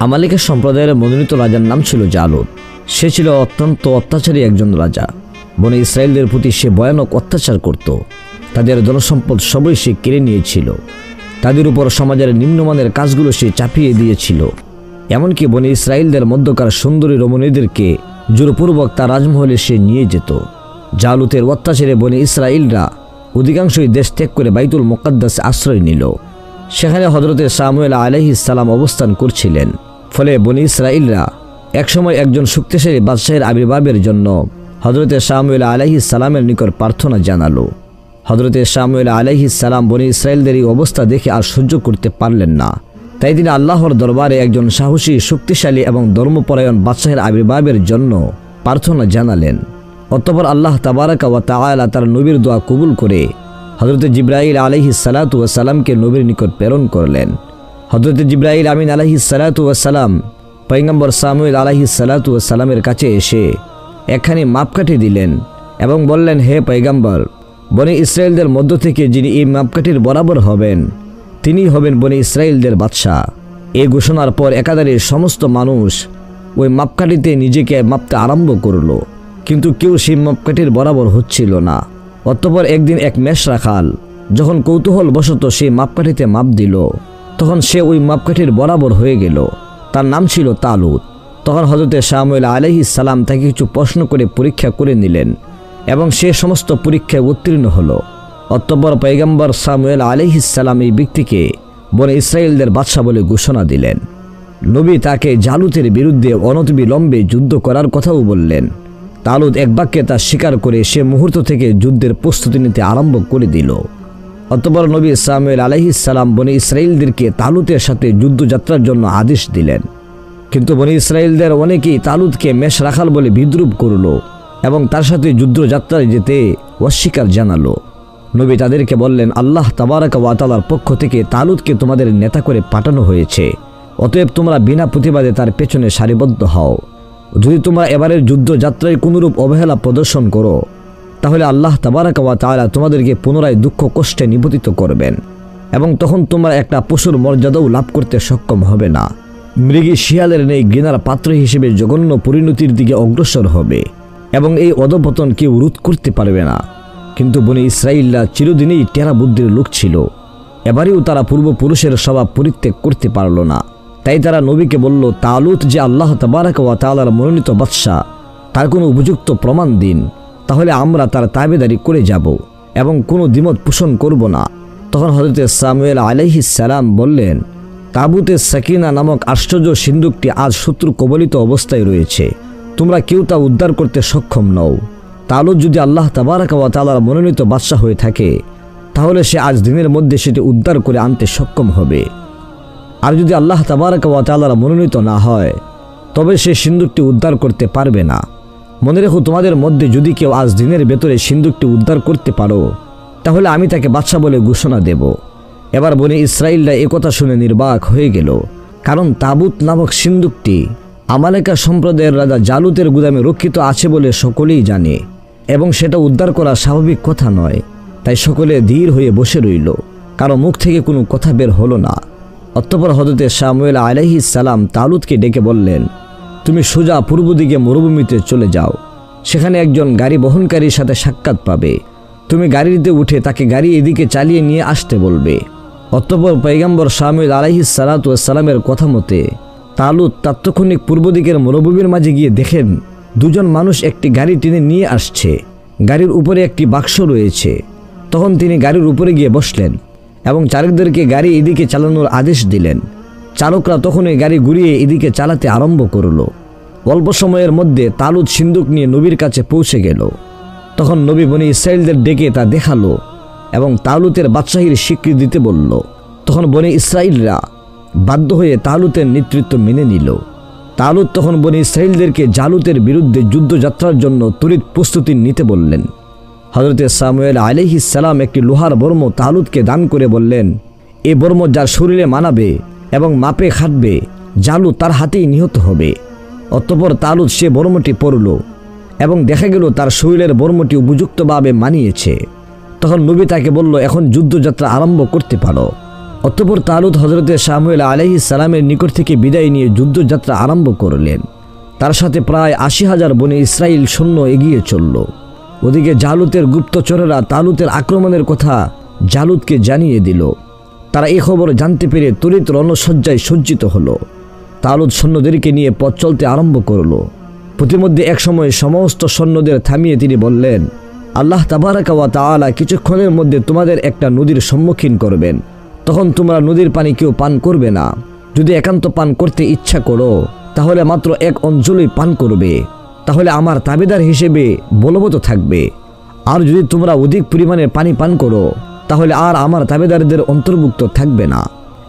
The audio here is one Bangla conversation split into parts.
আমালিকা সম্প্রদায়ের মনোনীত রাজার নাম ছিল জালুত। সে ছিল অত্যন্ত অত্যাচারী একজন রাজা। বনে ইসরায়েলদের প্রতি সে ভয়ানক অত্যাচার করত। তাদের জনসম্পদ সবই সে কেড়ে নিয়েছিল। তাদের উপর সমাজের নিম্নমানের কাজগুলো সে চাপিয়ে দিয়েছিল। এমনকি বনে ইসরায়েলদের মধ্যকার সুন্দরী রমণীদেরকে জোরপূর্বক তার রাজমহলে সে নিয়ে যেত। জালুতের অত্যাচারে বনে ইসরায়েলরা অধিকাংশই দেশ ত্যাগ করে বাইতুল মুকাদ্দাসে আশ্রয় নিল। সেখানে হযরতে সামুয়েল আলাইহিস সালাম অবস্থান করছিলেন। ফলে বনে ইসরায়েলরা একসময় একজন শক্তিশালী বাদশাহের আবির্ভাবের জন্য হযরতে সামুয়েল আলাইহিস সালামের নিকট প্রার্থনা জানালো। হযরতে সামুয়েল আলাইহিস সালাম বনে ইসরায়েলদের এই অবস্থা দেখে আর সহ্য করতে পারলেন না। তাই তিনি আল্লাহর দরবারে একজন সাহসী, শক্তিশালী এবং ধর্মপরায়ণ বাদশাহের আবির্ভাবের জন্য প্রার্থনা জানালেন। অতঃপর আল্লাহ তাবারাকা ওয়া তাআলা তার নবীর দোয়া কবুল করে হযরতে জিবরাইল আলাইহিস সালাতু ওয়াস সালামকে নবীর নিকট প্রেরণ করলেন। হযরতে জিবরাইল আমিন আলাইহিস সালাতু ওয়াস সালাম পয়গম্বর সামুয়েল আলাইহিস সালাতু ওয়াস সালামের কাছে এসে একখানি মাপকাঠি দিলেন এবং বললেন, হে পয়গম্বর, বনে ইসরায়েলদের মধ্য থেকে যিনি এই মাপকাঠির বরাবর হবেন তিনিই হবেন বনে ইসরায়েলদের বাদশাহ। এই ঘোষণার পর একাধারে সমস্ত মানুষ ওই মাপকাঠিতে নিজেকে মাপতে আরম্ভ করল, কিন্তু কেউ সেই মাপকাঠির বরাবর হচ্ছিল না। অতঃপর একদিন এক মেষ রাখাল যখন কৌতূহলবশত সেই মাপকাঠিতে মাপ দিল, তখন সে ওই মাপকাঠির বরাবর হয়ে গেল। তার নাম ছিল তালুত। তখন হযরতে সামুয়েল আলাইহিস সালাম তাকে কিছু প্রশ্ন করে পরীক্ষা করে নিলেন এবং সে সমস্ত পরীক্ষায় উত্তীর্ণ হলো। অতঃপর পয়গম্বর সামুয়েল আলাইহিস সালাম এই ব্যক্তিকে বনে ইসরায়েলদের বাদশা বলে ঘোষণা দিলেন। নবী তাকে জালুতের বিরুদ্ধে অনতিবিলম্বে যুদ্ধ করার কথাও বললেন। তালুত এক বাক্যে তা স্বীকার করে সে মুহূর্ত থেকে যুদ্ধের প্রস্তুতি নিতে আরম্ভ করে দিল। অতঃপর নবী সামুয়েল আলাইহিস সালাম বনে ইসরায়েলদেরকে তালুতের সাথে যুদ্ধযাত্রার জন্য আদেশ দিলেন। কিন্তু বনে ইসরায়েলদের অনেকেই তালুতকে মেষ রাখাল বলে বিদ্রূপ করল এবং তার সাথে যুদ্ধযাত্রায় যেতে অস্বীকার জানালো। নবী তাদেরকে বললেন, আল্লাহ তাবারাকা ওয়া তাআলার পক্ষ থেকে তালুতকে তোমাদের নেতা করে পাঠানো হয়েছে। অতএব তোমরা বিনা প্রতিবাদে তার পেছনে সারিবদ্ধ হও। যদি তোমরা এবারের যুদ্ধযাত্রায় কোনরূপ অবহেলা প্রদর্শন করো, তাহলে আল্লাহ তাবারাকা ওয়া তাআলা তোমাদেরকে পুনরায় দুঃখ কষ্টে নিপতিত করবেন এবং তখন তোমরা একটা পশুর মর্যাদাও লাভ করতে সক্ষম হবে না। মৃগী শিয়ালের নেই ঘৃণার পাত্র হিসেবে জঘন্য পরিণতির দিকে অগ্রসর হবে এবং এই অধঃপতন কেউ রোধ করতে পারবে না। কিন্তু বনে ইসরায়েলরা চিরদিনই টেরা বুদ্ধির লোক ছিল। এবারেও তারা পূর্বপুরুষের স্বভাব পরিত্যাগ করতে পারল না। তাই তারা নবীকে বলল, তালুত যে আল্লাহ তাবারাকা ওয়া তাআলার মনোনীত বাদশা, তার কোনো উপযুক্ত প্রমাণ দিন, তাহলে আমরা তার তাবেদারি করে যাব এবং কোনো দ্বিমত পোষণ করব না। তখন হযরতে সামুয়েল আলাইহিস সালাম বললেন, তাবুতে সাকিনা নামক আশ্চর্য সিন্দুকটি আজ শত্রু কবলিত অবস্থায় রয়েছে। তোমরা কেউ তা উদ্ধার করতে সক্ষম নও। তালুত যদি আল্লাহ তাবারাকা ওয়া তাআলার মনোনীত বাদশা হয়ে থাকে, তাহলে সে আজ দিনের মধ্যে সেটি উদ্ধার করে আনতে সক্ষম হবে। আর যদি আল্লাহ তাবারাকা ওয়া তাআলার মনোনীত না হয়, তবে সে সিন্দুকটি উদ্ধার করতে পারবে না। মনে রেখো, তোমাদের মধ্যে যদি কেউ আজ দিনের ভেতরে সিন্দুকটি উদ্ধার করতে পারো, তাহলে আমি তাকে বাদশা বলে ঘোষণা দেব। এবার বনে ইসরায়েলরা একথা শুনে নির্বাক হয়ে গেল, কারণ তাবুত নামক সিন্দুকটি আমালেকা সম্প্রদায়ের রাজা জালুতের গুদামে রক্ষিত আছে বলে সকলেই জানে এবং সেটা উদ্ধার করা স্বাভাবিক কথা নয়। তাই সকলে ধীর হয়ে বসে রইল, কারো মুখ থেকে কোনো কথা বের হলো না। অতঃপর হযরতে সামুয়েল আলাইহিস সালাম তালুতকে ডেকে বললেন, তুমি সোজা পূর্ব দিকে মরুভূমিতে চলে যাও। সেখানে একজন গাড়ি বহনকারীর সাথে সাক্ষাৎ পাবে। তুমি গাড়িতে উঠে তাকে গাড়ি এদিকে চালিয়ে নিয়ে আসতে বলবে। অতঃপর পয়গম্বর সামুয়েল আলাইহিস সালাতু ওয়াস সালামের কথা মতে তালুত তাৎক্ষণিক পূর্ব দিকের মরুভূমির মাঝে গিয়ে দেখেন দুজন মানুষ একটি গাড়ি টেনে নিয়ে আসছে। গাড়ির উপরে একটি বাক্স রয়েছে। তখন তিনি গাড়ির উপরে গিয়ে বসলেন এবং চালকদেরকে গাড়ি এদিকে চালানোর আদেশ দিলেন। চালকরা তখনই গাড়ি ঘুরিয়ে এদিকে চালাতে আরম্ভ করল। অল্প সময়ের মধ্যে তালুত সিন্দুক নিয়ে নবীর কাছে পৌঁছে গেল। তখন নবী বনে ইসরায়েলদের ডেকে তা দেখালো এবং তালুতের বাদশাহীর স্বীকৃতি দিতে বলল। তখন বনে ইসরায়েলরা বাধ্য হয়ে তালুতের নেতৃত্ব মেনে নিল। তালুত তখন বনে ইসরায়েলদেরকে জালুতের বিরুদ্ধে যুদ্ধযাত্রার জন্য তড়িৎ প্রস্তুতি নিতে বললেন। হযরতে সামুয়েল আলাইহিস সালাম একটি লোহার বর্ম তালুতকে দান করে বললেন, এই বর্ম যার শরীরে মানাবে এবং মাপে খাটবে, জালুত তার হাতেই নিহত হবে। অতঃপর তালুত সে বর্মটি পরল এবং দেখা গেল তার শরীরের বর্মটি উপযুক্তভাবে মানিয়েছে। তখন নবী তাকে বলল, এখন যুদ্ধযাত্রা আরম্ভ করতে পারো। অতঃপর তালুত হযরতে শামুয়েল আলাইহিস সালামের নিকট থেকে বিদায় নিয়ে যুদ্ধযাত্রা আরম্ভ করলেন। তার সাথে প্রায় ৮০,০০০ বনে ইসরাইল সৈন্য এগিয়ে চলল। ওদিকে জালুতের গুপ্তচরেরা তালুতের আক্রমণের কথা জালুতকে জানিয়ে দিল। তারা এই খবর জানতে পেরে তড়িৎ রণসজ্জায় সজ্জিত হলো। তালুত সৈন্যদেরকে নিয়ে পথ চলতে আরম্ভ করল। প্রতিমধ্যে একসময় সমস্ত সৈন্যদের থামিয়ে তিনি বললেন, আল্লাহ তাবারাকা ওয়া তাআলা কিছুক্ষণের মধ্যে তোমাদের একটা নদীর সম্মুখীন করবেন। তখন তোমরা নদীর পানি কেউ পান করবে না। যদি একান্ত পান করতে ইচ্ছা করো তাহলে মাত্র এক অঞ্জলি পান করবে, তাহলে আমার তাবেদার হিসেবে বলবৎ থাকবে। আর যদি তোমরা অধিক পরিমাণে পানি পান করো তাহলে আর আমার তাবেদারদের অন্তর্ভুক্ত থাকবে না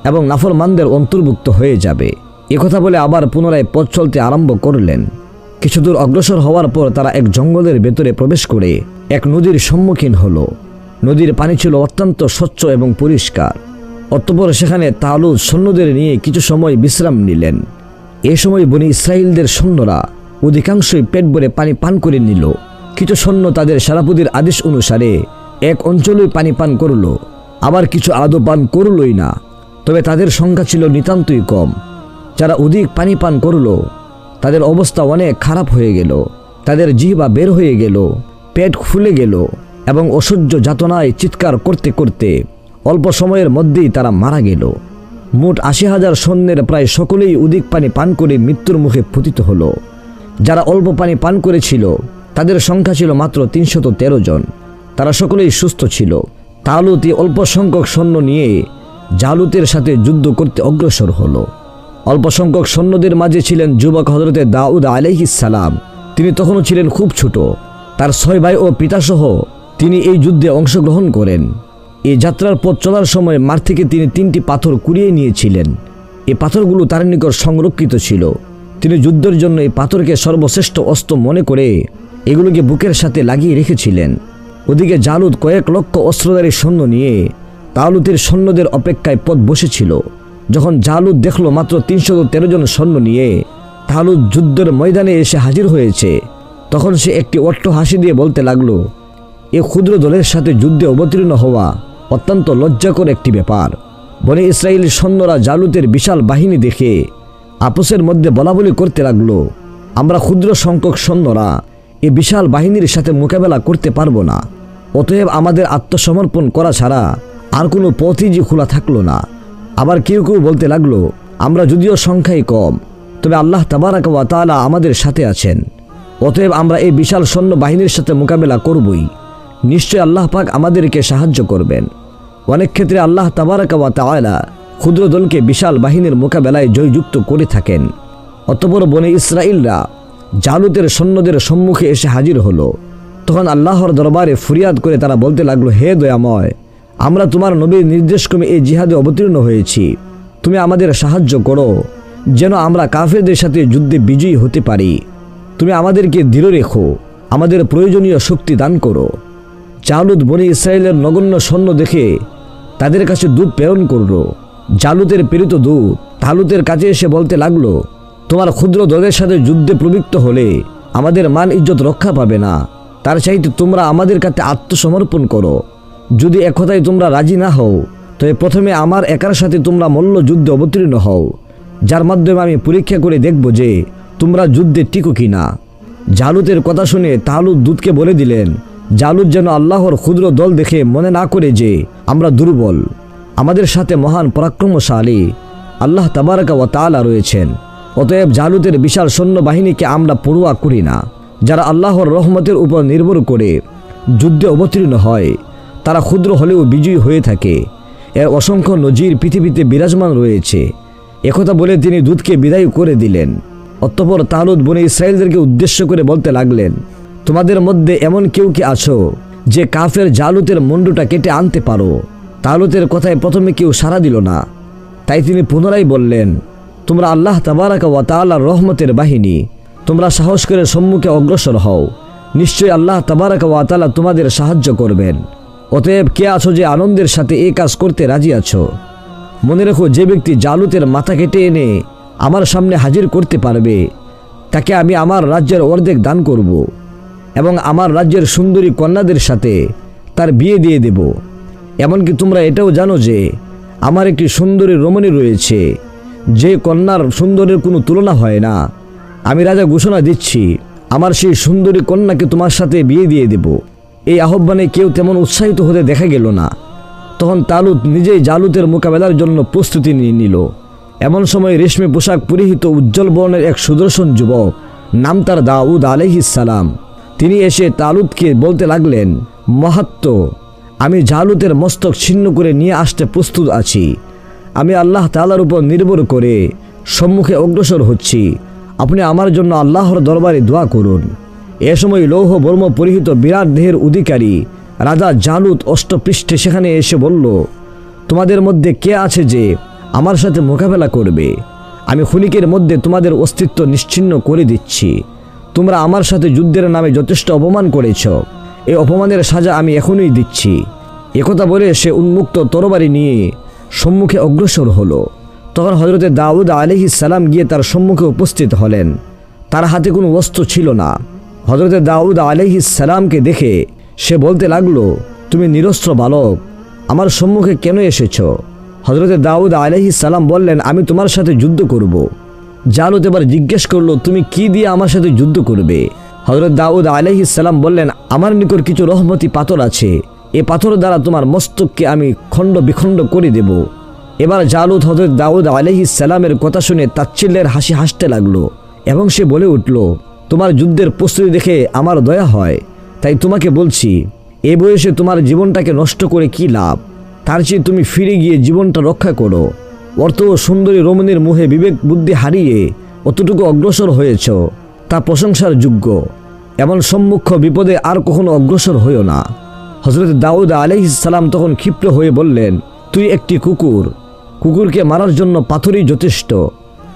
এবং নাফরমানদের অন্তর্ভুক্ত হয়ে যাবে। একথা বলে আবার পুনরায় পথ চলতে আরম্ভ করলেন। কিছুদূর অগ্রসর হওয়ার পর তারা এক জঙ্গলের ভেতরে প্রবেশ করে এক নদীর সম্মুখীন হলো। নদীর পানি ছিল অত্যন্ত স্বচ্ছ এবং পরিষ্কার। অতঃপর সেখানে তালুত সৈন্যদের নিয়ে কিছু সময় বিশ্রাম নিলেন। এ সময় বনী ইসরাইলদের সৈন্যরা অধিকাংশই পেট ভরে পানি পান করে নিল। কিছু সৈন্য তাদের সেনাপতির আদেশ অনুসারে এক অঞ্চলেই পানি পান করল, আবার কিছু আদৌ পান করলই না। তবে তাদের সংখ্যা ছিল নিতান্তই কম। যারা অধিক পানি পান করল তাদের অবস্থা অনেক খারাপ হয়ে গেল। তাদের জিহ্বা বের হয়ে গেল, পেট ফুলে গেল এবং অসহ্য যাতনায় চিৎকার করতে করতে অল্প সময়ের মধ্যেই তারা মারা গেল। মোট ৮০,০০০ সৈন্যের প্রায় সকলেই অধিক পানি পান করে মৃত্যুর মুখে পতিত হলো। যারা অল্প পানি পান করেছিল তাদের সংখ্যা ছিল মাত্র ৩১৩ জন। তারা সকলেই সুস্থ ছিল। তালুত অল্প সংখ্যক সৈন্য নিয়ে জালুতের সাথে যুদ্ধ করতে অগ্রসর হলো। অল্প সংখ্যক সৈন্যদের মাঝে ছিলেন যুবক হযরতে দাউদ আলাইহিস সালাম। তিনি তখনও ছিলেন খুব ছোট। তার ৬ ভাই ও পিতাসহ তিনি এই যুদ্ধে অংশগ্রহণ করেন। এই যাত্রার পথ চলার সময় মাঠ থেকে তিনি ৩টি পাথর কুড়িয়ে নিয়েছিলেন। এই পাথরগুলো তার নিকট সংরক্ষিত ছিল। তিনি যুদ্ধের জন্য এই পাথরকে সর্বশ্রেষ্ঠ অস্ত্র মনে করে এগুলোকে বুকের সাথে লাগিয়ে রেখেছিলেন। ওদিকে জালুত কয়েক লক্ষ অস্ত্রধারী সৈন্য নিয়ে তালুতের সৈন্যদের অপেক্ষায় পথ বসেছিল। যখন জালুত দেখল মাত্র ৩১৩ জন সৈন্য নিয়ে তালুত যুদ্ধের ময়দানে এসে হাজির হয়েছে, তখন সে একটি অট্ট হাসি দিয়ে বলতে লাগলো, এ ক্ষুদ্র দলের সাথে যুদ্ধে অবতীর্ণ হওয়া অত্যন্ত লজ্জাকর একটি ব্যাপার। বনে ইসরায়েলি সৈন্যরা জালুতের বিশাল বাহিনী দেখে আপসের মধ্যে বলাবলি করতে লাগলো, আমরা ক্ষুদ্র সংখ্যক সৈন্যরা এই বিশাল বাহিনীর সাথে মোকাবেলা করতে পারবো না। অতএব আমাদের আত্মসমর্পণ করা ছাড়া আর কোনো পথই যে খোলা থাকলো না। আবার কেউ কেউ বলতে লাগলো, আমরা যদিও সংখ্যায় কম, তবে আল্লাহ তাবারাকা ওয়া তাআলা আমাদের সাথে আছেন। অতএব আমরা এই বিশাল সৈন্য বাহিনীর সাথে মোকাবেলা করবই। নিশ্চয় আল্লাহ পাক আমাদেরকে সাহায্য করবেন। অনেক ক্ষেত্রে আল্লাহ তাবারাকা ওয়া তাআলা ক্ষুদ্র দলকে বিশাল বাহিনীর মোকাবেলায় জয়যুক্ত করে থাকেন। অতঃপর বনে ইসরাইলরা জালুতের সৈন্যদের সম্মুখে এসে হাজির হলো। তখন আল্লাহর দরবারে ফরিয়াদ করে তারা বলতে লাগলো, হে দয়াময়, আমরা তোমার নবীর নির্দেশক্রমে এই জিহাদে অবতীর্ণ হয়েছি। তুমি আমাদের সাহায্য করো যেন আমরা কাফেরদের সাথে যুদ্ধে বিজয়ী হতে পারি। তুমি আমাদেরকে দৃঢ় রেখো, আমাদের প্রয়োজনীয় শক্তি দান করো। জালুত বনে ইসরায়েলের নগণ্য সৈন্য দেখে তাদের কাছে দূত প্রেরণ করল। জালুতের প্রেরিত দূত তালুতের কাছে এসে বলতে লাগলো, তোমার ক্ষুদ্র দলের সাথে যুদ্ধে প্রবৃত্ত হলে আমাদের মান ইজ্জত রক্ষা পাবে না। তার চাইতে তোমরা আমাদের কাছে আত্মসমর্পণ করো। যদি একথায় তোমরা রাজি না হও তবে প্রথমে আমার একার সাথে তোমরা মল্ল যুদ্ধে অবতীর্ণ হও, যার মাধ্যমে আমি পরীক্ষা করে দেখব যে তোমরা যুদ্ধে টিকো কিনা। জালুতের কথা শুনে তালুত দূতকে বলে দিলেন, জালুত যেন আল্লাহর ক্ষুদ্র দল দেখে মনে না করে যে আমরা দুর্বল। আমাদের সাথে মহান পরাক্রমশালী আল্লাহ তাবারাকা ওয়া তাআলা রয়েছেন। অতএব জালুতের বিশাল সৈন্যবাহিনীকে আমরা পরোয়া করি না। যারা আল্লাহর রহমতের উপর নির্ভর করে যুদ্ধে অবতীর্ণ হয় তারা ক্ষুদ্র হলেও বিজয়ী হয়ে থাকে। এর অসংখ্য নজির পৃথিবীতে বিরাজমান রয়েছে। একথা বলে তিনি দূতকে বিদায় করে দিলেন। অতঃপর তালুত বনে ইসরায়েলদেরকে উদ্দেশ্য করে বলতে লাগলেন, তোমাদের মধ্যে এমন কেউ কি আছো যে কাফের জালুতের মুন্ডুটা কেটে আনতে পারো? তালুতের কথায় প্রথমে কেউ সাড়া দিল না। তাই তিনি পুনরায় বললেন, তোমরা আল্লাহ তাবারাকা ওয়া তাআলার রহমতের বাহিনী, তোমরা সাহস করে সম্মুখে অগ্রসর হও। নিশ্চয়ই আল্লাহ তাবারাকা ওয়া তাআলা তোমাদের সাহায্য করবেন। অতএব কে আছো যে আনন্দের সাথে এই কাজ করতে রাজি আছো? মনে রেখো, যে ব্যক্তি জালুতের মাথা কেটে এনে আমার সামনে হাজির করতে পারবে তাকে আমি আমার রাজ্যের অর্ধেক দান করব এবং আমার রাজ্যের সুন্দরী কন্যাদের সাথে তার বিয়ে দিয়ে দেব। এমনকি তোমরা এটাও জানো যে আমার একটি সুন্দরী রমণী রয়েছে, যে কন্যার সুন্দরের কোনো তুলনা হয় না। আমি রাজা ঘোষণা দিচ্ছি, আমার সেই সুন্দরী কন্যাকে তোমার সাথে বিয়ে দিয়ে দেব। এই আহ্বানে কেউ তেমন উৎসাহিত হতে দেখা গেল না। তখন তালুত নিজেই জালুতের মোকাবেলার জন্য প্রস্তুতি নিয়ে নিল। এমন সময় রেশমি পোশাক পরিহিত উজ্জ্বল বর্ণের এক সুদর্শন যুবক, নাম তার দাউদ আলাইহিস সালাম, তিনি এসে তালুতকে বলতে লাগলেন, মাহাত্ম, আমি জালুতের মস্তক ছিন্ন করে নিয়ে আসতে প্রস্তুত আছি। আমি আল্লাহ তাআলার উপর নির্ভর করে সম্মুখে অগ্রসর হচ্ছি। আপনি আমার জন্য আল্লাহর দরবারে দোয়া করুন। এ সময় লৌহ বর্ম পরিহিত বিরাট দেহের অধিকারী রাজা জালুত অষ্টপৃষ্ঠে সেখানে এসে বলল, তোমাদের মধ্যে কে আছে যে আমার সাথে মোকাবেলা করবে? আমি ক্ষণিকের মধ্যে তোমাদের অস্তিত্ব নিশ্চিহ্ন করে দিচ্ছি। তোমরা আমার সাথে যুদ্ধের নামে যথেষ্ট অপমান করেছ, এই অপমানের সাজা আমি এখনই দিচ্ছি। একথা বলে সে উন্মুক্ত তরবারি নিয়ে সম্মুখে অগ্রসর হলো। তখন হযরতে দাউদ আলাইহিস সালাম গিয়ে তার সম্মুখে উপস্থিত হলেন। তার হাতে কোনো অস্ত্র ছিল না। হযরতে দাউদ আলাইহিস সালামকে দেখে সে বলতে লাগলো, তুমি নিরস্ত্র বালক, আমার সম্মুখে কেন এসেছ? হযরতে দাউদ আলাইহিস সালাম বললেন, আমি তোমার সাথে যুদ্ধ করব। জালুত এবার জিজ্ঞেস করলো, তুমি কি দিয়ে আমার সাথে যুদ্ধ করবে? হযরত দাউদ আলাইহিস সালাম বললেন, আমার নিকট কিছু রহমতি পাথর আছে, এ পাথর দ্বারা তোমার মস্তককে আমি খণ্ড বিখণ্ড করে দেব। এবার জালুত হযরত দাউদ আলাইহিস সালামের কথা শুনে তাচ্ছিল্যের হাসি হাসতে লাগলো এবং সে বলে উঠল, তোমার যুদ্ধের প্রস্তুতি দেখে আমার দয়া হয়, তাই তোমাকে বলছি, এ বয়সে তোমার জীবনটাকে নষ্ট করে কি লাভ? তার চেয়ে তুমি ফিরে গিয়ে জীবনটা রক্ষা করো। অর্থ ও সুন্দরী রমণীর মুহে বিবেক বুদ্ধি হারিয়ে অতটুকু অগ্রসর হয়েছ, তা প্রশংসার যোগ্য। এমন সম্মুখ বিপদে আর কখনো অগ্রসর হইও না। হযরত দাউদ আলাইহিস সালাম তখন ক্ষিপ্র হয়ে বললেন, তুই একটি কুকুর, কুকুরকে মারার জন্য পাথরই যথেষ্ট।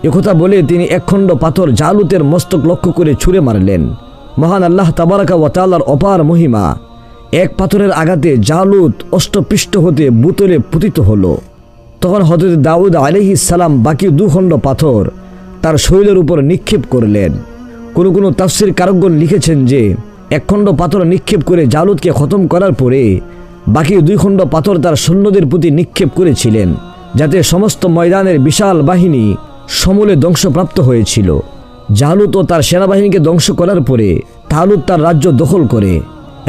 একথা বলে তিনি একখণ্ড পাথর জালুতের মস্তক লক্ষ্য করে ছুঁড়ে মারলেন। মহান আল্লাহ তাবারাকা ওয়া তাআলার অপার মহিমা, এক পাথরের আঘাতে জালুত অষ্টপৃষ্ঠ হতে ভূতলে পতিত হলো। তখন হযরত দাউদ আলাইহিস সালাম বাকি দুখণ্ড পাথর তার শরীরের উপর নিক্ষেপ করলেন। কোনো তাফসীর কারকগণ লিখেছেন যে একখণ্ড পাথর নিক্ষেপ করে জালুতকে খতম করার পরে বাকি দুই খণ্ড পাথর তার সৈন্যদের প্রতি নিক্ষেপ করেছিলেন, যাতে সমস্ত ময়দানের বিশাল বাহিনী সমূলে ধ্বংসপ্রাপ্ত হয়েছিল। জালুত ও তার সেনাবাহিনীকে ধ্বংস করার পরে তালুত তার রাজ্য দখল করে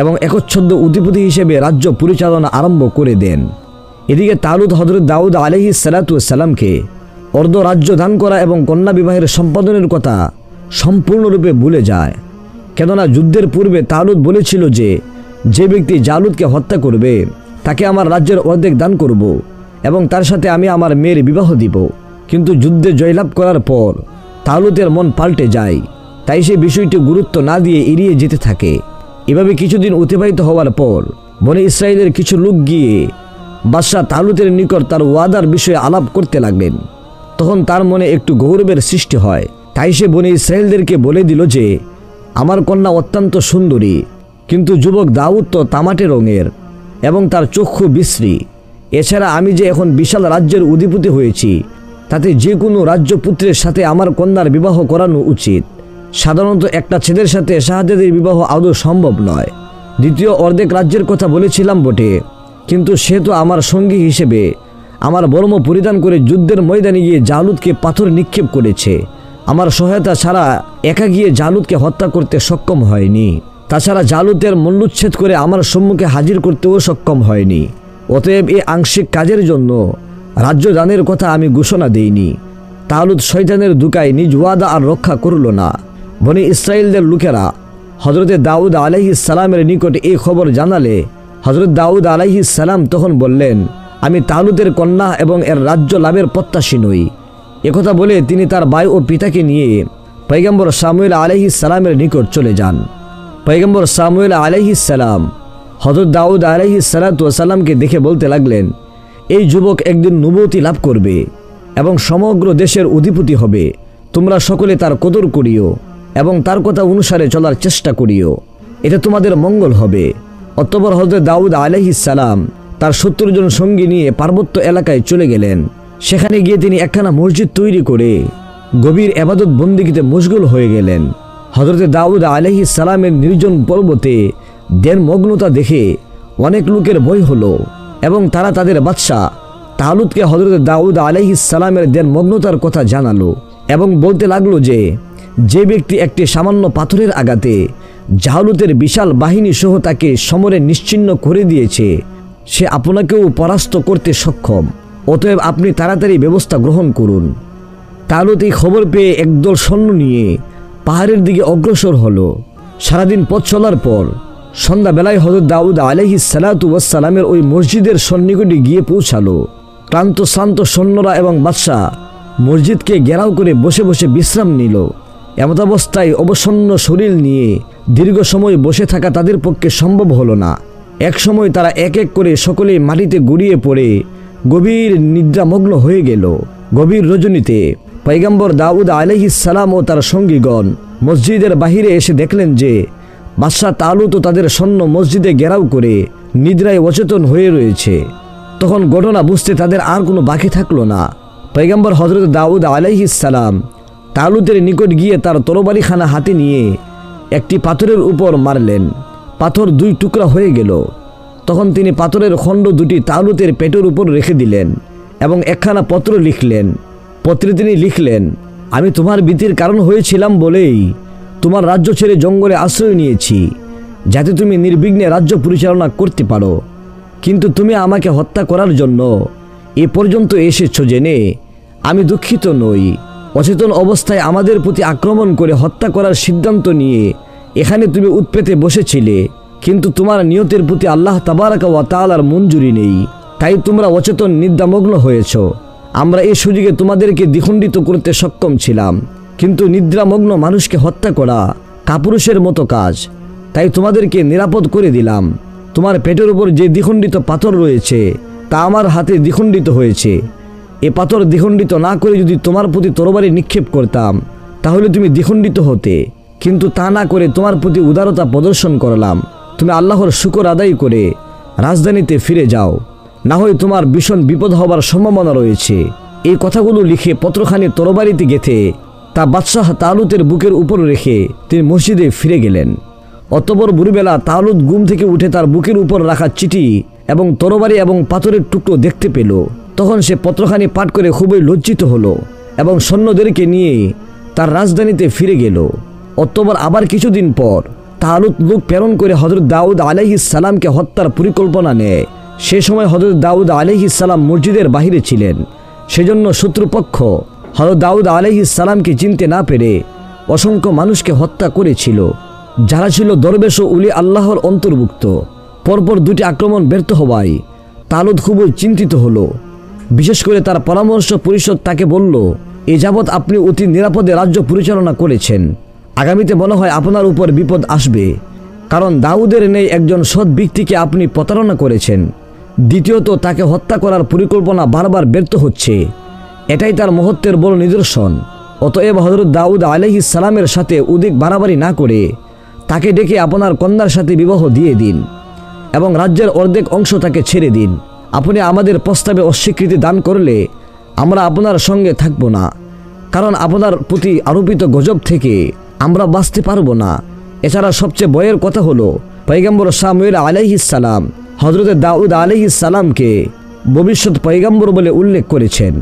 এবং একচ্ছত্র অধিপতি হিসেবে রাজ্য পরিচালনা আরম্ভ করে দেন। এদিকে তালুত হযরত দাউদ আলাইহিস সালাতু ওয়াস সালামকে অর্ধ রাজ্য দান করা এবং কন্যা বিবাহের সম্পাদনের কথা সম্পূর্ণরূপে ভুলে যায়। কেননা যুদ্ধের পূর্বে তালুত বলেছিল যে যে ব্যক্তি জালুতকে হত্যা করবে তাকে আমার রাজ্যের অর্ধেক দান করব এবং তার সাথে আমি আমার মেয়ের বিবাহ দিব। কিন্তু যুদ্ধে জয়লাভ করার পর তালুতের মন পাল্টে যায়, তাই সে বিষয়টি গুরুত্ব না দিয়ে এড়িয়ে যেতে থাকে। এভাবে কিছুদিন অতিবাহিত হওয়ার পর বনে ইসরায়েলের কিছু লোক গিয়ে বাদশাহ তালুতের নিকট তার ওয়াদার বিষয়ে আলাপ করতে লাগলেন। তখন তার মনে একটু গৌরবের সৃষ্টি হয়, তাই সে বনে ইসরায়েলদেরকে বলে দিল যে আমার কন্যা অত্যন্ত সুন্দরী, কিন্তু যুবক দাউদ তো তামাটে রঙের এবং তার চক্ষু বিশ্রী। এছাড়া আমি যে এখন বিশাল রাজ্যের অধিপতি হয়েছি, তাতে যে কোনো রাজ্যপুত্রের সাথে আমার কন্যার বিবাহ করানো উচিত। সাধারণত একটা ছেলের সাথে শাহাদাতের বিবাহ আদৌ সম্ভব নয়। দ্বিতীয় অর্ধেক রাজ্যের কথা বলেছিলাম বটে, কিন্তু সে তো আমার সঙ্গী হিসেবে আমার বর্ম পরিধান করে যুদ্ধের ময়দানে গিয়ে জালুতকে পাথর নিক্ষেপ করেছে। আমার সহায়তা ছাড়া একা গিয়ে জালুতকে হত্যা করতে সক্ষম হয়নি। তাছাড়া জালুতের মূল্যচ্ছেদ করে আমার সম্মুখে হাজির করতেও সক্ষম হয়নি। অতএব এই আংশিক কাজের জন্য রাজ্য দানের কথা আমি ঘোষণা দেইনি। তালুত শয়তানের দুকায় নিজ ওয়াদা আর রক্ষা করল না। বনি ইসরায়েলদের লোকেরা হযরতে দাউদ আলাইহিস সালামের নিকট এই খবর জানালে হযরত দাউদ আলাইহিস সালাম তখন বললেন, আমি তালুতের কন্যা এবং এর রাজ্য লাভের প্রত্যাশী নই। একথা বলে তিনি তার ভাই ও পিতাকে নিয়ে পয়গম্বর সামুয়েল আলাইহিস সালামের নিকট চলে যান। পয়গম্বর সামুয়েল আলাইহিস সালাম হযরত দাউদ আলাইহিস সালাতু ওয়াস সালামকে দেখে বলতে লাগলেন, এই যুবক একদিন নবুয়তি লাভ করবে এবং সমগ্র দেশের অধিপতি হবে। তোমরা সকলে তার কদর করিও এবং তার কথা অনুসারে চলার চেষ্টা করিও, এতে তোমাদের মঙ্গল হবে। অতঃপর হযরত দাউদ আলাইহিস সালাম তার 70 জন সঙ্গী নিয়ে পার্বত্য এলাকায় চলে গেলেন। সেখানে গিয়ে তিনি একখানা মসজিদ তৈরি করে গভীর ইবাদত বন্দেগীতে মশগুল হয়ে গেলেন। হযরত দাউদ আলাইহিস সালামের নির্জন পর্বতে ধ্যানমগ্নতা দেখে অনেক লোকের ভয় হলো এবং তারা তাদের বাদশা তালুতকে হযরত দাউদ আলাইহিস সালামের ধ্যানমগ্নতার কথা জানালো এবং বলতে লাগলো যে ব্যক্তি একটি সামান্য পাথরের আঘাতে জালুতের বিশাল বাহিনী সহ তাকে সমরে নিশ্চিহ্ন করে দিয়েছে, সে আপনাকেও পরাস্ত করতে সক্ষম। অতএব আপনি তাড়াতাড়ি ব্যবস্থা গ্রহণ করুন। তালুত এই খবর পেয়ে একদল সৈন্য নিয়ে পাহাড়ের দিকে অগ্রসর হলো। সারাদিন পথ চলার পর সন্ধ্যাবেলায় হযরত দাউদ আলাইহিস সালাতু ওয়াস সালামের ওই মসজিদের সন্নিকটে গিয়ে পৌঁছালো। ক্লান্ত শ্রান্ত সৈন্যরা এবং বাদশাহ মসজিদকে ঘেরাও করে বসে বসে বিশ্রাম নিল। এমতাবস্থায় অবসন্ন শরীর নিয়ে দীর্ঘ সময় বসে থাকা তাদের পক্ষে সম্ভব হলো না। এক সময় তারা এক এক করে সকলেই মাটিতে গড়িয়ে পড়ে গভীর নিদ্রামগ্ন হয়ে গেল। গভীর রজনীতে পয়গম্বর দাউদ আলাইহিস সালাম ও তার সঙ্গীগণ মসজিদের বাহিরে এসে দেখলেন যে বাদশাহ তালুত ও তাদের সৈন্য মসজিদে ঘেরাও করে নিদ্রায় অচেতন হয়ে রয়েছে। তখন ঘটনা বুঝতে তাদের আর কোনো বাকি থাকলো না। পয়গম্বর হযরত দাউদ আলাইহিস সালাম তালুতের নিকট গিয়ে তার তরবারিখানা হাতে নিয়ে একটি পাথরের উপর মারলেন। পাথর দুই টুকরা হয়ে গেল। তখন তিনি পাথরের খণ্ড দুটি তালুতের পেটের উপর রেখে দিলেন এবং একখানা পত্র লিখলেন। পত্রে তিনি লিখলেন, আমি তোমার ভীতির কারণ হয়েছিলাম বলেই তোমার রাজ্য ছেড়ে জঙ্গলে আশ্রয় নিয়েছি, যাতে তুমি নির্বিঘ্নে রাজ্য পরিচালনা করতে পারো। কিন্তু তুমি আমাকে হত্যা করার জন্য এ পর্যন্ত এসেছো জেনে আমি দুঃখিত নই। অচেতন অবস্থায় আমাদের প্রতি আক্রমণ করে হত্যা করার সিদ্ধান্ত নিয়ে এখানে তুমি উৎপেতে বসেছিলে, কিন্তু তোমার নিয়তের প্রতি আল্লাহ তাবারাকা ওয়া তাআলার মঞ্জুরি নেই, তাই তোমরা অচেতন নিদ্রামগ্ন হয়েছ। আমরা এই সুযোগে তোমাদেরকে দ্বিখণ্ডিত করতে সক্ষম ছিলাম, কিন্তু নিদ্রামগ্ন মানুষকে হত্যা করা কাপুরুষের মতো কাজ, তাই তোমাদেরকে নিরাপদ করে দিলাম। তোমার পেটের উপর যে দ্বিখণ্ডিত পাথর রয়েছে তা আমার হাতে দ্বিখণ্ডিত হয়েছে। এ পাথর দ্বিখণ্ডিত না করে যদি তোমার প্রতি তরবারি নিক্ষেপ করতাম তাহলে তুমি দ্বিখণ্ডিত হতে, কিন্তু তা না করে তোমার প্রতি উদারতা প্রদর্শন করলাম। তুমি আল্লাহর শুকর আদায় করে রাজধানীতে ফিরে যাও, না হয় তোমার ভীষণ বিপদ হবার সম্ভাবনা রয়েছে। এই কথাগুলো লিখে পত্রখানি তরবারিতে গেঁথে তা বাদশাহ তালুতের বুকের উপর রেখে তিনি মসজিদে ফিরে গেলেন। অতঃপর ভোরবেলা তালুত ঘুম থেকে উঠে তার বুকের উপর রাখা চিঠি এবং তরবারি এবং পাথরের টুকরো দেখতে পেল। তখন সে পত্রখানি পাঠ করে খুবই লজ্জিত হলো এবং সৈন্যদেরকে নিয়ে তার রাজধানীতে ফিরে গেল। অতঃপর আবার কিছুদিন পর তালুত লোক প্রেরণ করে হযরত দাউদ আলাইহিস সালামকে হত্যার পরিকল্পনা নেয়। সে সময় হযরত দাউদ আলাইহিস সালাম মসজিদের বাহিরে ছিলেন। সেজন্য শত্রুপক্ষ হযরত দাউদ আলাইহিস সালামকে চিনতে না পেরে অসংখ্য মানুষকে হত্যা করেছিল, যারা ছিল দরবেশ ও উলি আল্লাহর অন্তর্ভুক্ত। পরপর দুটি আক্রমণ ব্যর্থ হওয়ায় তালুত খুবই চিন্তিত হলো। বিশেষ করে তার পরামর্শ পরিষদ তাকে বলল, এ যাবৎ আপনি অতি নিরাপদে রাজ্য পরিচালনা করেছেন, আগামীতে মনে হয় আপনার উপর বিপদ আসবে, কারণ দাউদের নেই একজন সৎ ব্যক্তিকে আপনি প্রতারণা করেছেন। দ্বিতীয়ত তাকে হত্যা করার পরিকল্পনা বারবার ব্যর্থ হচ্ছে, এটাই তার মহত্বের বড় নিদর্শন। অতএব হযরত দাউদ আলাইহিস সালামের সাথে উদ্বেগ বাড়াবাড়ি না করে তাকে ডেকে আপনার কন্যার সাথে বিবাহ দিয়ে দিন এবং রাজ্যের অর্ধেক অংশ তাকে ছেড়ে দিন। আপনি আমাদের প্রস্তাবে অস্বীকৃতি দান করলে আমরা আপনার সঙ্গে থাকব না, কারণ আপনার প্রতি আরোপিত গজব থেকে আমরা বাঁচতে পারবো না। এছাড়া সবচেয়ে ভয়ের কথা হলো পয়গম্বর সামুয়েল আলাইহিস সালাম হযরত দাউদ আলাইহিস সালামকে ভবিষ্যৎ পয়গম্বর বলে উল্লেখ করেছেন।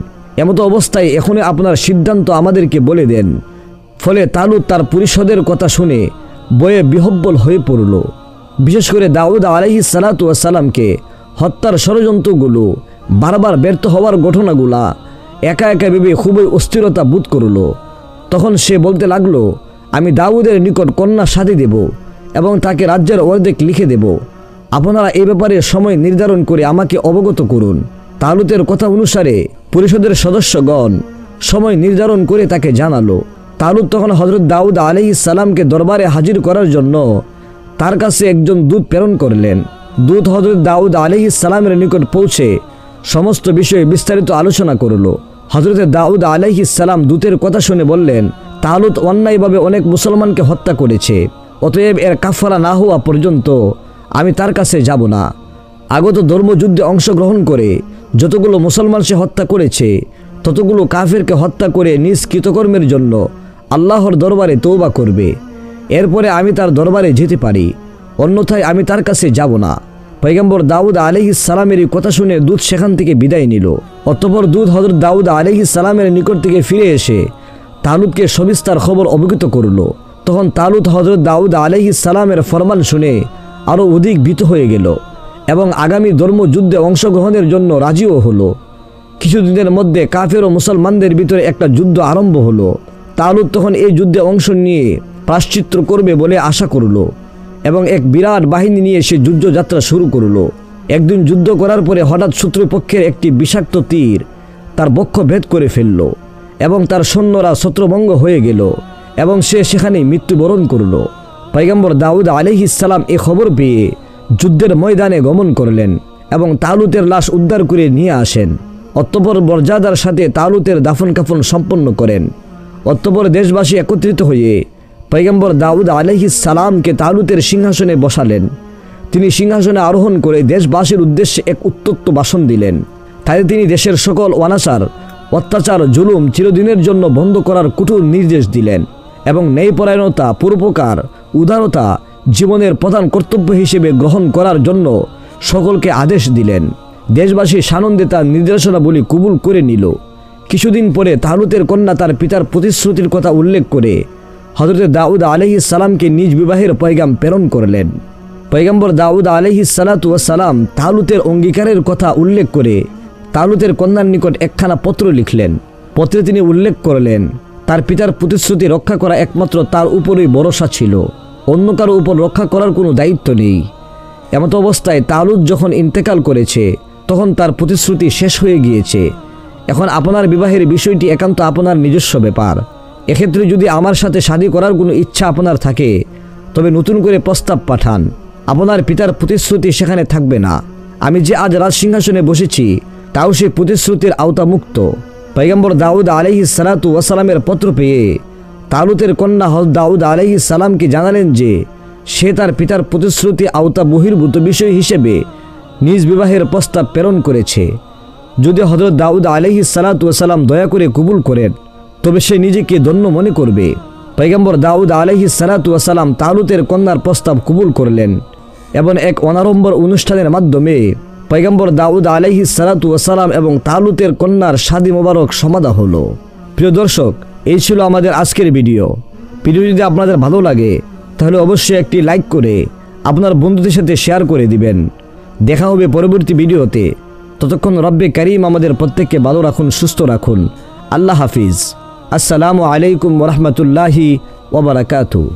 এমতো অবস্থায় এখনই আপনার সিদ্ধান্ত আমাদেরকে বলে দেন। ফলে তালুত তার পরিষদের কথা শুনে বয়ে বিহব্বল হয়ে পড়ল। বিশেষ করে দাউদ আলাইহিস সালাতু ওয়াস সালামকে হত্যার ষড়যন্ত্রগুলো বারবার ব্যর্থ হওয়ার ঘটনাগুলা একা একা ভেবে খুবই অস্থিরতা বোধ করল। তখন সে বলতে লাগলো, আমি দাউদের নিকট কন্যা সাথী দেব এবং তাকে রাজ্যের অর্ধেক লিখে দেব। আপনারা এ ব্যাপারে সময় নির্ধারণ করে আমাকে অবগত করুন। তালুতের কথা অনুসারে পরিষদের সদস্যগণ সময় নির্ধারণ করে তাকে জানালো। তালুত তখন হযরত দাউদ আলাইহিস সালামকে দরবারে হাজির করার জন্য তার কাছে একজন দূত প্রেরণ করলেন। দূত হযরত দাউদ আলাইহিস সালামের নিকট পৌঁছে সমস্ত বিষয়ে বিস্তারিত আলোচনা করল। হযরত দাউদ আলাইহিস সালাম দূতের কথা শুনে বললেন, তালুত অন্যায়ভাবে অনেক মুসলমানকে হত্যা করেছে, অতএব এর কাফারা না হওয়া পর্যন্ত আমি তার কাছে যাব না। আগত ধর্মযুদ্ধে অংশগ্রহণ করে যতগুলো মুসলমান সে হত্যা করেছে ততগুলো কাফেরকে হত্যা করে নিজ কৃতকর্মের জন্য আল্লাহর দরবারে তওবা করবে। এরপরে আমি তার দরবারে যেতে পারি, অন্যথায় আমি তার কাছে যাব না। পয়গম্বর দাউদ আলাইহিস সালামের এই কথা শুনে দূত সেখান থেকে বিদায় নিল। অতঃপর দূত হযরত দাউদ আলাইহিস সালামের নিকট থেকে ফিরে এসে তালুতকে সবিস্তার খবর অবগত করল। তখন তালুত হযরত দাউদ আলাইহিস সালামের ফরমান শুনে আরও অধিক ভীত হয়ে গেল এবং আগামী ধর্মযুদ্ধে অংশগ্রহণের জন্য রাজিও হলো। কিছুদিনের মধ্যে কাফের ও মুসলমানদের ভিতরে একটা যুদ্ধ আরম্ভ হলো। তালুত তখন এই যুদ্ধে অংশ নিয়ে প্রায়শ্চিত্ত করবে বলে আশা করল এবং এক বিরাট বাহিনী নিয়ে সে যুদ্ধযাত্রা শুরু করলো। একদিন যুদ্ধ করার পরে হঠাৎ শত্রুপক্ষের একটি বিষাক্ত তীর তার বক্ষ ভেদ করে ফেলল এবং তার সৈন্যরা ছত্রভঙ্গ হয়ে গেল এবং সে সেখানেই মৃত্যুবরণ করল। পয়গম্বর দাউদ আলাইহিস সালাম এ খবর পেয়ে যুদ্ধের ময়দানে গমন করলেন এবং তালুতের লাশ উদ্ধার করে নিয়ে আসেন। অতঃপর মর্যাদার সাথে তালুতের দাফন কাফন সম্পন্ন করেন। অতঃপর দেশবাসী একত্রিত হয়ে পয়গম্বর দাউদ আলাইহিস সালামকে তালুতের সিংহাসনে বসালেন। তিনি সিংহাসনে আরোহণ করে দেশবাসীর উদ্দেশ্যে এক উত্তপ্ত ভাষণ দিলেন। তাই তিনি দেশের সকল অনাচার, অত্যাচার, জুলুম চিরদিনের জন্য বন্ধ করার কঠোর নির্দেশ দিলেন এবং ন্যায়পরায়ণতা, পরোপকার, উদারতা জীবনের প্রধান কর্তব্য হিসেবে গ্রহণ করার জন্য সকলকে আদেশ দিলেন। দেশবাসী সানন্দে তার নির্দেশনাবলী কবুল করে নিল। কিছুদিন পরে তালুতের কন্যা তার পিতার প্রতিশ্রুতির কথা উল্লেখ করে হযরত দাউদ আলাইহিস সালামকে নিজ বিবাহের পয়গাম প্রেরণ করলেন। পয়গম্বর দাউদ আলাইহিস সালাতু ওয়াস সালাম তালুতের অঙ্গীকারের কথা উল্লেখ করে তালুতের কন্যার নিকট একখানা পত্র লিখলেন। পত্রে তিনি উল্লেখ করলেন তার পিতার প্রতিশ্রুতি রক্ষা করা একমাত্র তার উপরই ভরসা ছিল, অন্য কারো উপর রক্ষা করার কোনো দায়িত্ব নেই। এমত অবস্থায় তালুত যখন ইন্তেকাল করেছে তখন তার প্রতিশ্রুতি শেষ হয়ে গিয়েছে। এখন আপনার বিবাহের বিষয়টি একান্ত আপনার নিজস্ব ব্যাপার। এক্ষেত্রে যদি আমার সাথে শাদী করার কোনো ইচ্ছা আপনার থাকে তবে নতুন করে প্রস্তাব পাঠান। আপনার পিতার প্রতিশ্রুতি সেখানে থাকবে না। আমি যে আজ রাজসিংহাসনে বসেছি তাও সেই প্রতিশ্রুতির আওতামুক্ত। পয়গম্বর দাউদ আলাইহিস সালাতু ওয়াস সালামের পত্র পেয়ে তালুতের কন্যা হযরত দাউদ আলাইহিস সালামকে জানালেন যে সে তার পিতার প্রতিশ্রুতি আওতা বহির্ভূত বিষয় হিসেবে নিজ বিবাহের প্রস্তাব প্রেরণ করেছে। যদি হযরত দাউদ আলাইহিস সালাতু ওয়াস সালাম দয়া করে কবুল করেন তবে সে নিজেকে ধন্য মনে করবে। পয়গম্বর দাউদ আলাইহিস সালাতু ওয়াস সালাম তালুতের কন্যার প্রস্তাব কবুল করলেন এবং এক অনাড়ম্বর অনুষ্ঠানের মাধ্যমে পয়গম্বর দাউদ আলাইহিস সালাতু ওয়াস সালাম এবং তালুতের কন্যার শাদী মোবারক সমাধা হলো। প্রিয় দর্শক, এই ছিল আমাদের আজকের ভিডিও। ভিডিও যদি আপনাদের ভালো লাগে তাহলে অবশ্যই একটি লাইক করে আপনার বন্ধুদের সাথে শেয়ার করে দিবেন। দেখা হবে পরবর্তী ভিডিওতে। ততক্ষণ রব্বে কারীম আমাদের প্রত্যেককে ভালো রাখুন, সুস্থ রাখুন। আল্লাহ হাফিজ। আসসালামু আলাইকুম ওয়া রাহমাতুল্লাহি ওয়া বারাকাতুহু।